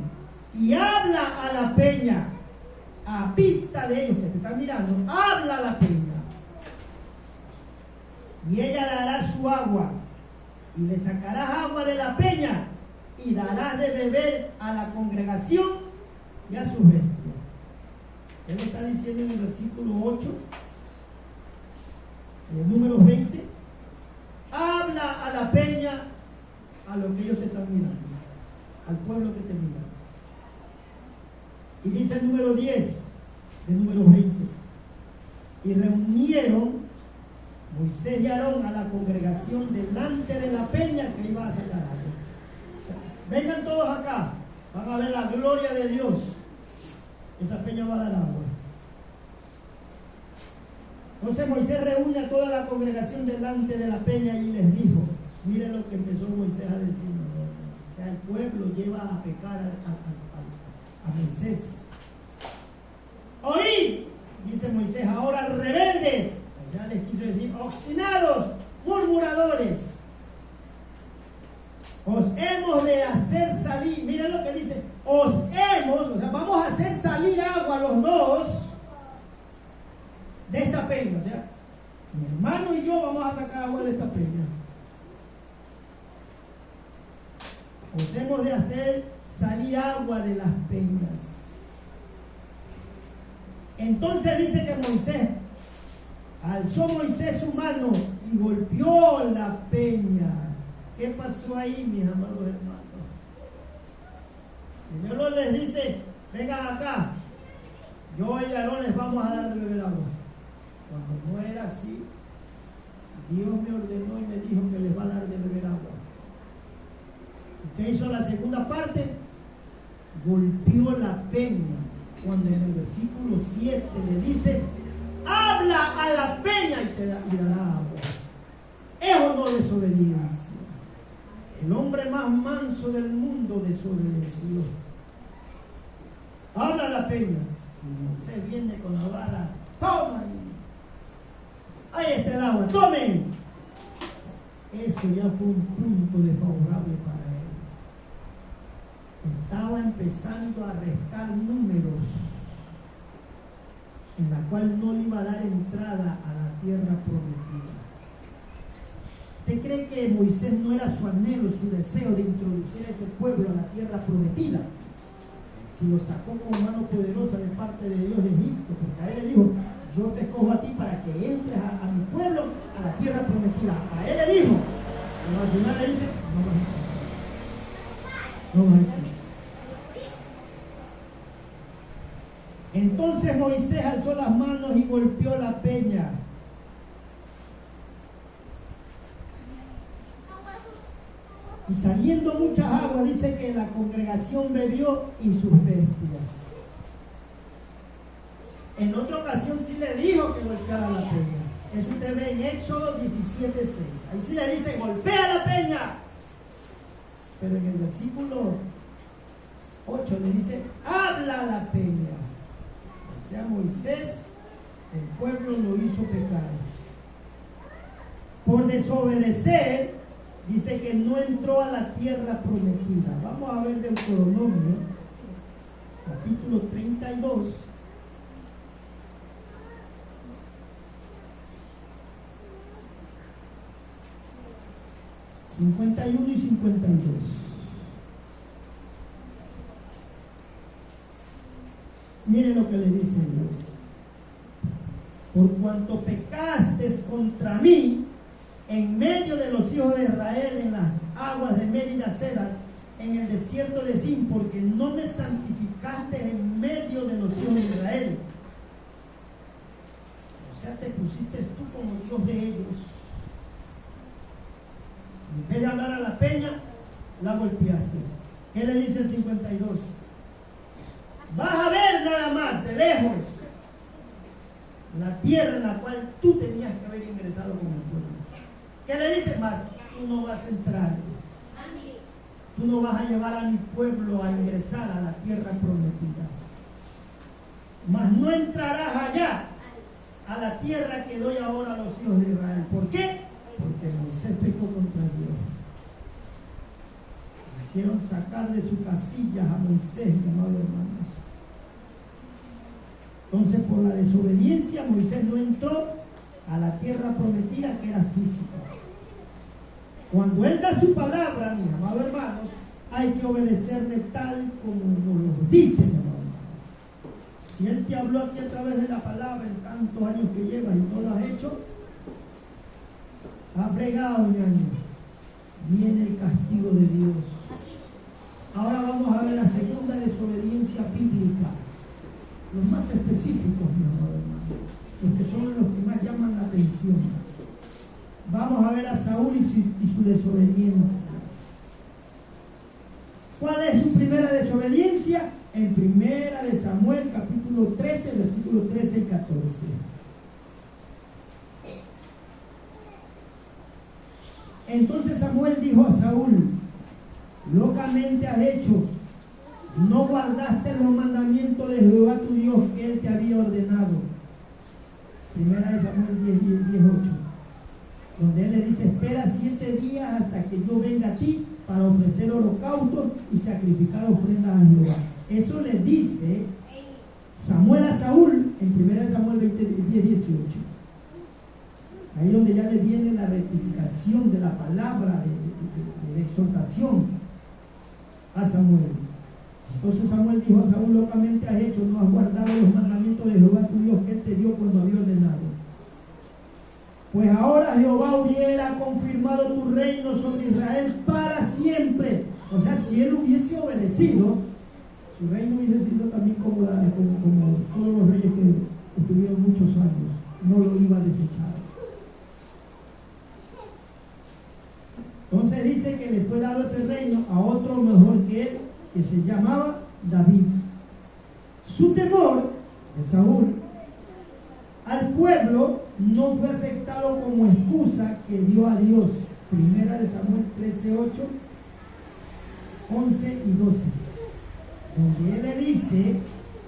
y habla a la peña, a vista de ellos que te están mirando, habla a la peña. Y ella dará su agua, y le sacarás agua de la peña, y darás de beber a la congregación y a sus bestias. Él está diciendo en el versículo 8, en el número 20, habla a la peña, a lo que ellos están mirando, al pueblo que te mira. Y dice el número 10, del número 20, y reunieron Moisés y Aarón a la congregación delante de la peña que iba a sacar agua. Vengan todos acá, van a ver la gloria de Dios. Esa peña va a dar agua. Entonces Moisés reúne a toda la congregación delante de la peña y les dijo, miren lo que empezó Moisés a decir. O sea, el pueblo lleva a pecar a Moisés. Oíd, dice Moisés, ahora rebeldes. O sea, les quiso decir, obstinados, murmuradores, os hemos de hacer salir, miren lo que dice, os hemos, o sea, vamos a hacer salir agua los dos de esta peña. O sea, mi hermano y yo vamos a sacar agua de esta peña. os hemos de hacer salir agua de las peñas. Entonces dice que Moisés, alzó Moisés su mano y golpeó la peña. ¿Qué pasó ahí, mis amados hermanos? Primero les dice, vengan acá, yo y Aarón les vamos a dar de beber agua. Cuando no era así, Dios me ordenó y me dijo que les va a dar de beber agua. ¿Qué hizo la segunda parte? Golpeó la peña. Cuando en el versículo 7 le dice, habla a la peña y te dará agua. Eso no desobediencia. El hombre más manso del mundo desobedeció. Habla a la peña. Y Moisés viene con la vara. Toma. Ahí está el agua. Tomen. Eso ya fue un punto desfavorable para él. Estaba empezando a restar números en la cual no le iba a dar entrada a la tierra prometida. ¿Usted cree que Moisés no era su anhelo, su deseo de introducir a ese pueblo a la tierra prometida? Si lo sacó como mano poderosa de parte de Dios de Egipto, porque a él le dijo, yo te escojo a ti para que entres a mi pueblo, a la tierra prometida. A él le dijo, pero al final le dice, no vas a entrar. No vas a entrar. Entonces Moisés alzó las manos y golpeó la peña. Y saliendo muchas aguas, dice que la congregación bebió y sus bestias. En otra ocasión sí le dijo que golpeara la peña. Eso usted ve en Éxodo 17:6. Ahí sí le dice, golpea la peña. Pero en el versículo 8 le dice, habla a la peña. O sea, Moisés, el pueblo lo hizo pecar. Por desobedecer, dice que no entró a la tierra prometida. Vamos a ver Deuteronomio, capítulo 32. ...51 y 52... Miren lo que le dice Dios. Por cuanto pecaste contra mí en medio de los hijos de Israel, en las aguas de Mérida Cedas, en el desierto de Sin, porque no me santificaste en medio de los hijos de Israel. O sea, te pusiste tú como Dios de ellos. En vez de hablar a la peña, la golpeaste. ¿Qué le dice el 52? Vas a ver nada más de lejos la tierra en la cual tú tenías que haber ingresado con el pueblo. ¿Qué le dice más? Tú no vas a entrar. Tú no vas a llevar a mi pueblo a ingresar a la tierra prometida. Mas no entrarás allá, a la tierra que doy ahora a los hijos de Israel. ¿Por qué? Porque Moisés pecó contra Dios. Hicieron sacar de su casilla a Moisés, mi amado hermanos. Entonces, por la desobediencia, Moisés no entró a la tierra prometida, que era física. Cuando él da su palabra, mis amados hermanos, hay que obedecerle tal como nos lo dice, mi amado hermano. Si él te habló aquí a través de la palabra en tantos años que llevas y no lo has hecho, ha fregado, mi año. Viene el castigo de Dios. Ahora vamos a ver la segunda desobediencia bíblica. Los más específicos, mi amado hermano, los que son los que más llaman la atención. Vamos a ver a Saúl y su desobediencia. ¿Cuál es su primera desobediencia? En primera de Samuel, capítulo 13, versículo 13 y 14. Entonces Samuel dijo a Saúl, locamente has hecho, no guardaste los mandamientos de Jehová tu Dios que él te había ordenado. Primera de Samuel 10:8, donde él le dice, espera 7 días hasta que yo venga a ti para ofrecer holocaustos y sacrificar ofrendas a Jehová. Eso le dice Samuel a Saúl en primera de Samuel 10:18. Ahí donde ya le viene la rectificación de la palabra de exhortación. a Samuel. Entonces Samuel dijo a Saúl: locamente has hecho, no has guardado los mandamientos de Jehová tu Dios que él te dio cuando había ordenado. Pues ahora Jehová hubiera confirmado tu reino sobre Israel para siempre. O sea, si él hubiese obedecido, su reino hubiese sido también como todos los reyes que estuvieron muchos años. No lo iba a desechar. Entonces dice que le fue dado ese reino a otro mejor que él, que se llamaba David. Su temor de Saúl al pueblo no fue aceptado como excusa que dio a Dios. Primera de Samuel 13:8, 11 y 12, donde él le dice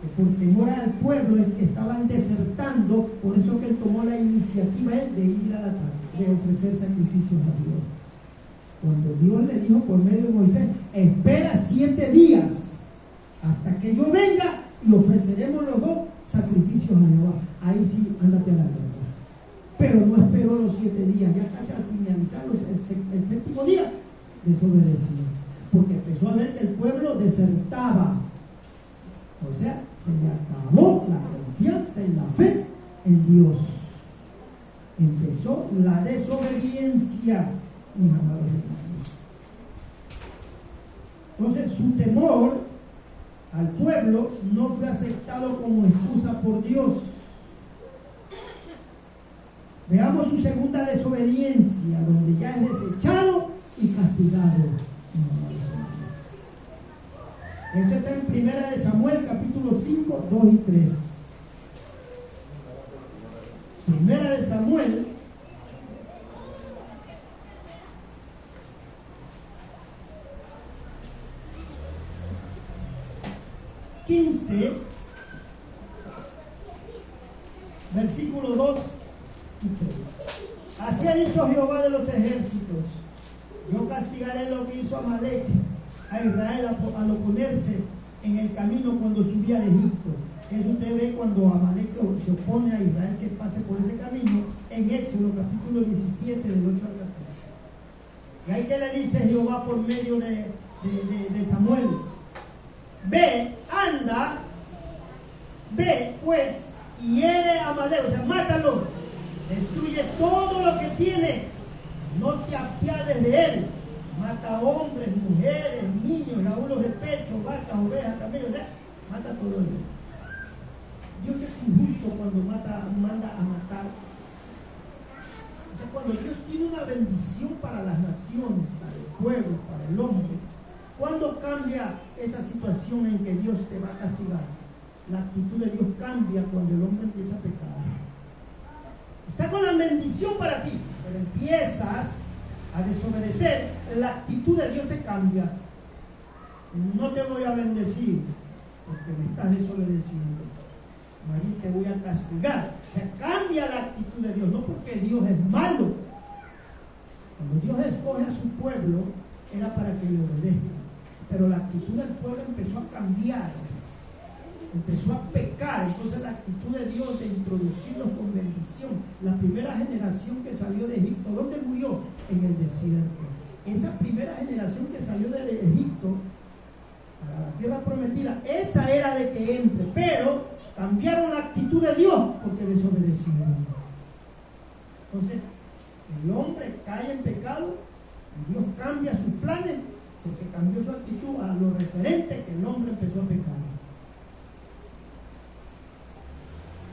que por temor al pueblo estaban desertando, por eso que él tomó la iniciativa de ir al altar, de ofrecer sacrificios a Dios. Cuando Dios le dijo por medio de Moisés: espera 7 días hasta que yo venga y ofreceremos los 2 sacrificios a Jehová. Ahí sí, ándate a la guerra. Pero no esperó los 7 días, ya casi al finalizar el 7º día, desobedeció. Porque empezó a ver que el pueblo desertaba. O sea, se le acabó la confianza y la fe en Dios. Empezó la desobediencia, mis amados hermanos. Entonces, su temor al pueblo no fue aceptado como excusa por Dios. Veamos su segunda desobediencia, donde ya es desechado y castigado. Eso está en Primera de Samuel, capítulo 5, 2 y 3. Primera de Samuel, versículo 2 y 3. Así ha dicho Jehová de los ejércitos: yo castigaré lo que hizo Amalek a Israel al oponerse en el camino cuando subía de Egipto. Eso usted ve cuando Amalek se opone a Israel que pase por ese camino en Éxodo capítulo 17 del 8 al 14. Y ahí que le dice Jehová por medio de Samuel: ve, anda, ve pues y hiere a Amalek, o sea, mátalo, destruye todo lo que tiene, no te apiades de él, mata hombres, mujeres, niños, abuelos de pecho, vacas, ovejas, camellos, o sea, mata todo ello. Dios es injusto cuando manda a matar. O sea, cuando Dios tiene una bendición para las naciones, para el pueblo, para el hombre, ¿cuándo cambia esa situación en que Dios te va a castigar? La actitud de Dios cambia cuando el hombre empieza a pecar. Está con la bendición para ti, pero empiezas a desobedecer, la actitud de Dios se cambia. No te voy a bendecir porque me estás desobedeciendo. María, te voy a castigar. O sea, cambia la actitud de Dios, no porque Dios es malo. Cuando Dios escoge a su pueblo, era para que le obedezca. Pero la actitud del pueblo empezó a cambiar, empezó a pecar. Entonces la actitud de Dios de introducirlos con bendición. La primera generación que salió de Egipto, ¿dónde murió? En el desierto. Esa primera generación que salió de Egipto a la tierra prometida, esa era de que entre, pero cambiaron la actitud de Dios porque desobedecieron. Entonces el hombre cae en pecado y Dios cambia sus planes porque cambió su actitud a lo referente que el hombre empezó a pecar.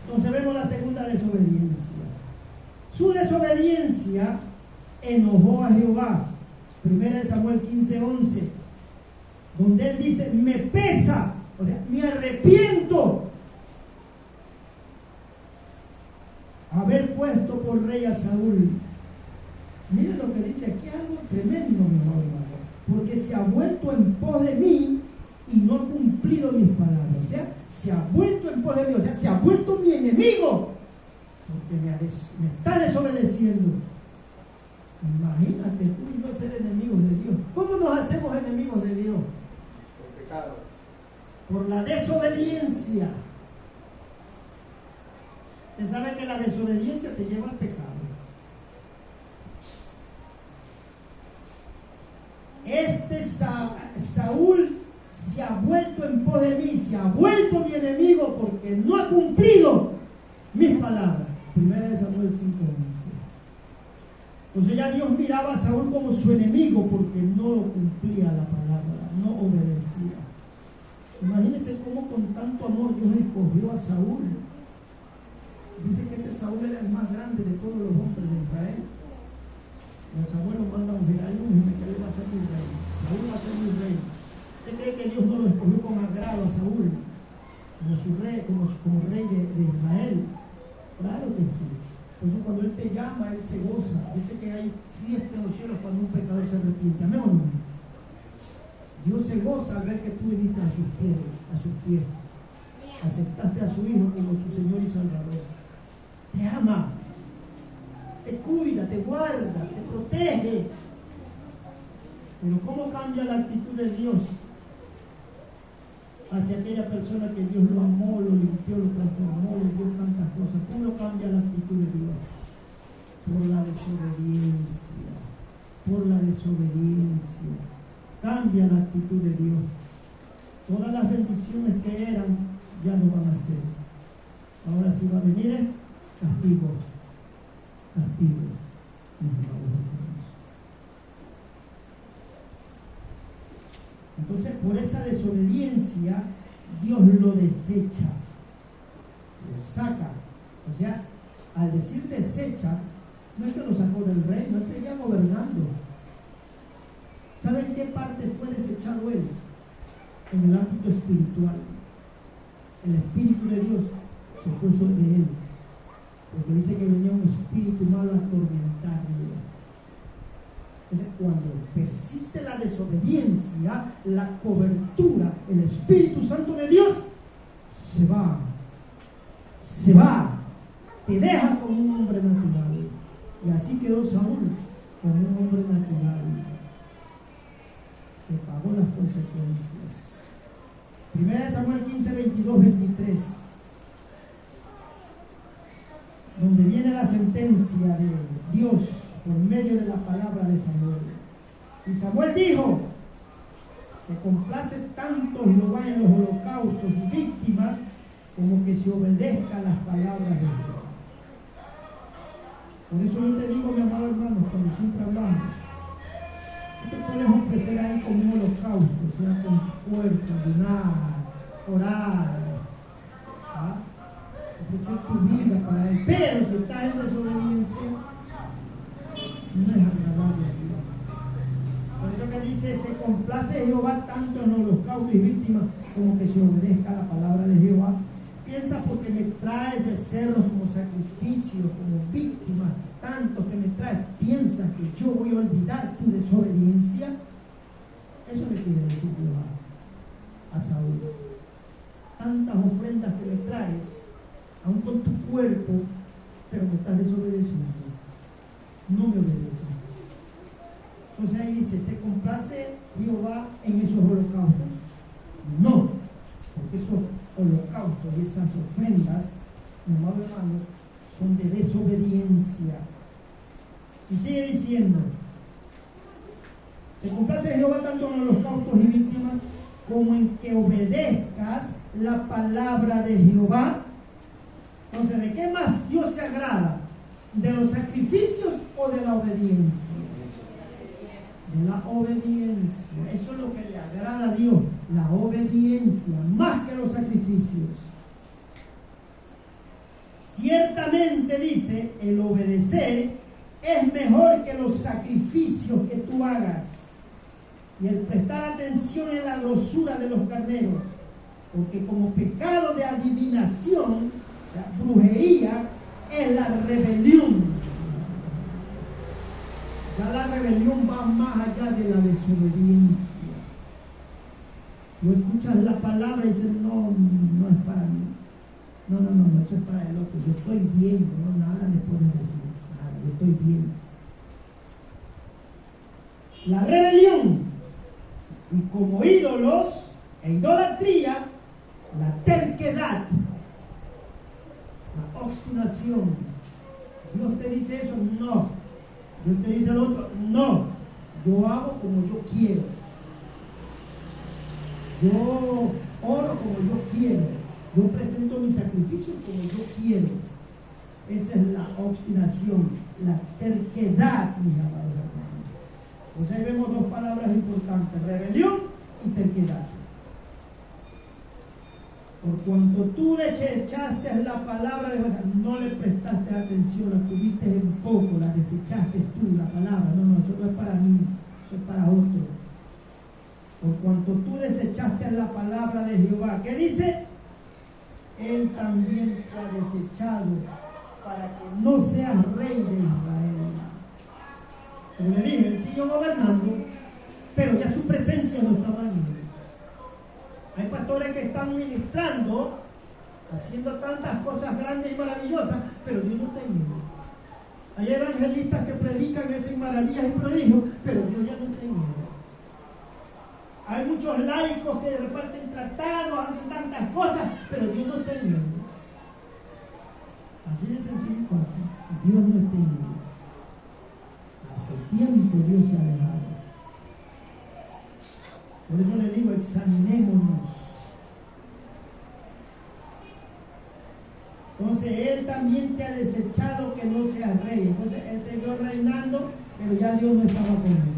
Entonces vemos la segunda desobediencia. Su desobediencia enojó a Jehová. Primera de Samuel 15:11, donde él dice: me pesa, o sea, me arrepiento haber puesto por rey a Saúl. Miren lo que dice aquí, algo tremendo, mi amado hermano, porque se ha vuelto en pos de mí y no ha cumplido mis palabras. O sea, se ha vuelto en pos de mí, o sea, se ha vuelto mi enemigo, porque me está desobedeciendo. Imagínate tú y yo ser enemigos de Dios. ¿Cómo nos hacemos enemigos de Dios? Por pecado. Por la desobediencia. Usted sabe que la desobediencia te lleva al pecado. Saúl se ha vuelto en pos de mí, se ha vuelto mi enemigo porque no ha cumplido mis palabras. 1 Samuel 5:11. Entonces ya Dios miraba a Saúl como su enemigo porque no cumplía la palabra, no obedecía. Imagínense cómo con tanto amor Dios escogió a Saúl. Dice que Saúl era el más grande de todos los hombres de Israel. Y a Samuel lo manda a ungir a él, que él va a ser mi rey. Saúl va a ser mi rey. ¿Usted cree que Dios no lo escogió con agrado a Saúl como su rey, como rey de Israel? Claro que sí. Por eso cuando Él te llama, Él se goza. Dice que hay fiesta en los cielos cuando un pecador se arrepiente. ¿Amén o no? Dios se goza al ver que tú viniste a sus pies. Aceptaste a su Hijo como tu Señor y Salvador. Te ama, te cuida, te guarda, te protege. Pero ¿cómo cambia la actitud de Dios hacia aquella persona que Dios lo amó, lo limpió, lo transformó, le dio tantas cosas? ¿Cómo cambia la actitud de Dios? Por la desobediencia. Por la desobediencia. Cambia la actitud de Dios. Todas las bendiciones que eran ya no van a ser. Ahora sí va a venir castigo. Castigo. Entonces, por esa desobediencia, Dios lo desecha, lo saca. O sea, al decir desecha, no es que lo sacó del reino, él seguía gobernando. ¿Saben qué parte fue desechado él? En el ámbito espiritual. El Espíritu de Dios se fue sobre él, porque dice que venía un espíritu malo a atormentarle. Entonces, cuando persiste la desobediencia, la cobertura, el Espíritu Santo de Dios se va, te deja como un hombre natural. Y así quedó Saúl como un hombre natural, que pagó las consecuencias. 1 Samuel 15, 22, 23, donde viene la sentencia de Dios por medio de la palabra de Samuel. Y Samuel dijo: se complace tanto Jehová en los holocaustos y víctimas como que se obedezca a las palabras de Jehová. Por eso yo te digo, mi amado hermano, cuando siempre hablamos, tú te puedes ofrecer a Él como un holocausto, o sea, con tu cuerpo, ayunar, orar, ofrecer tu vida para Él. Pero si estás en desobediencia, no es agradable a Dios. Por eso que dice: se complace Jehová tanto en holocaustos y víctimas como que se obedezca a la palabra de Jehová. Piensa porque me traes becerros como sacrificios, como víctimas, tanto que me traes. ¿Piensas que yo voy a olvidar tu desobediencia? Eso le quiere decir Jehová a Saúl. Tantas ofrendas que me traes, aún con tu cuerpo, pero me estás desobedeciendo. No me obedeces. Entonces ahí dice: ¿se complace Jehová en esos holocaustos? No, porque esos holocaustos y esas ofrendas, mis amados hermanos, son de desobediencia. Y sigue diciendo: se complace Jehová tanto en holocaustos y víctimas como en que obedezcas la palabra de Jehová. Entonces, ¿de qué más Dios se agrada? ¿De los sacrificios o de la obediencia? De la obediencia. Eso es lo que le agrada a Dios, la obediencia, más que los sacrificios. Ciertamente, dice, el obedecer es mejor que los sacrificios que tú hagas, y el prestar atención en la grosura de los carneros, porque como pecado de adivinación, la brujería es la rebelión. Ya la rebelión va más allá de la desobediencia. Tú escuchas la palabra y dices: no es para mí. No, eso es para el otro. Yo estoy bien, no, nada me puedes decir. Nada, yo estoy bien. La rebelión, y como ídolos e idolatría, la terquedad, la obstinación. Dios te dice eso, no. Dios te dice el otro, no. Yo hago como yo quiero. Yo oro como yo quiero. Yo presento mi sacrificio como yo quiero. Esa es la obstinación, la terquedad, mis amados hermanos. Entonces ahí vemos dos palabras importantes: rebelión y terquedad. Por cuanto tú desechaste la palabra de Dios, no le prestaste atención, la tuviste en poco, la desechaste tú, la palabra. No, eso no es para mí, eso es para otro. Por cuanto tú desechaste la palabra de Jehová, ¿qué dice? Él también te ha desechado para que no seas rey de Israel. Como le dije, él siguió gobernando, pero ya su presencia no estaba ahí. Hay pastores que están ministrando, haciendo tantas cosas grandes y maravillosas, pero Dios no está en ellos. Hay evangelistas que predican esas maravillas y prodigios, pero Dios ya no está en ellos. Hay muchos laicos que reparten tratados, hacen tantas cosas, pero Dios no está en ellos. Así de sencillo y fácil. Dios no está en ellos. Hace tiempo Dios se ha alejado. Por eso le digo, examinémonos. Entonces Él también te ha desechado que no seas rey. Entonces Él siguió reinando, pero ya Dios no estaba con él.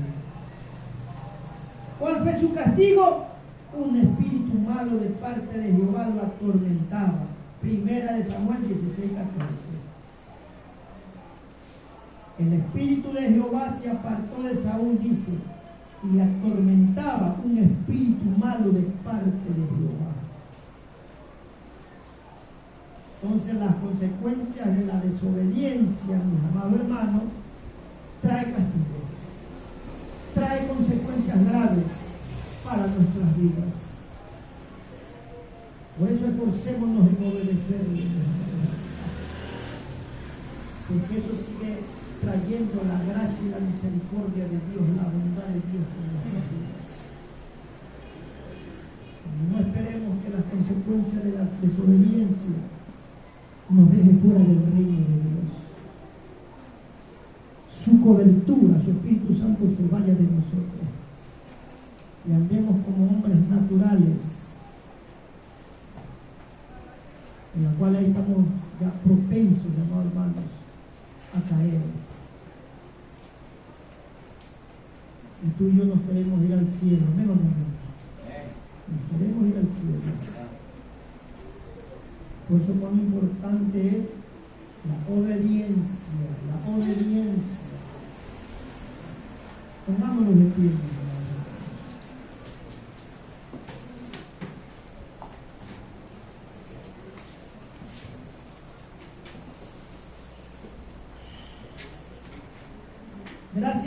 ¿Cuál fue su castigo? Un espíritu malo de parte de Jehová lo atormentaba. Primera de Samuel 16:14. El espíritu de Jehová se apartó de Saúl, dice, y le atormentaba un espíritu malo de parte de Jehová. Entonces las consecuencias de la desobediencia, mis amados hermanos, trae castigo, trae consecuencias graves para nuestras vidas. Por eso esforcémonos en obedecerle, porque eso sigue trayendo la gracia y la misericordia de Dios, la bondad de Dios en nuestras vidas. No esperemos que las consecuencias de la desobediencia nos deje fuera del reino de Dios. Su cobertura, su Espíritu Santo se vaya de nosotros y andemos como hombres naturales, en la cual ahí estamos ya propensos, llamados hermanos, a caer. Y tú y yo nos queremos ir al cielo, menos nos queremos ir al cielo. Por eso cuán importante es la obediencia, la obediencia. Pongámonos de pie.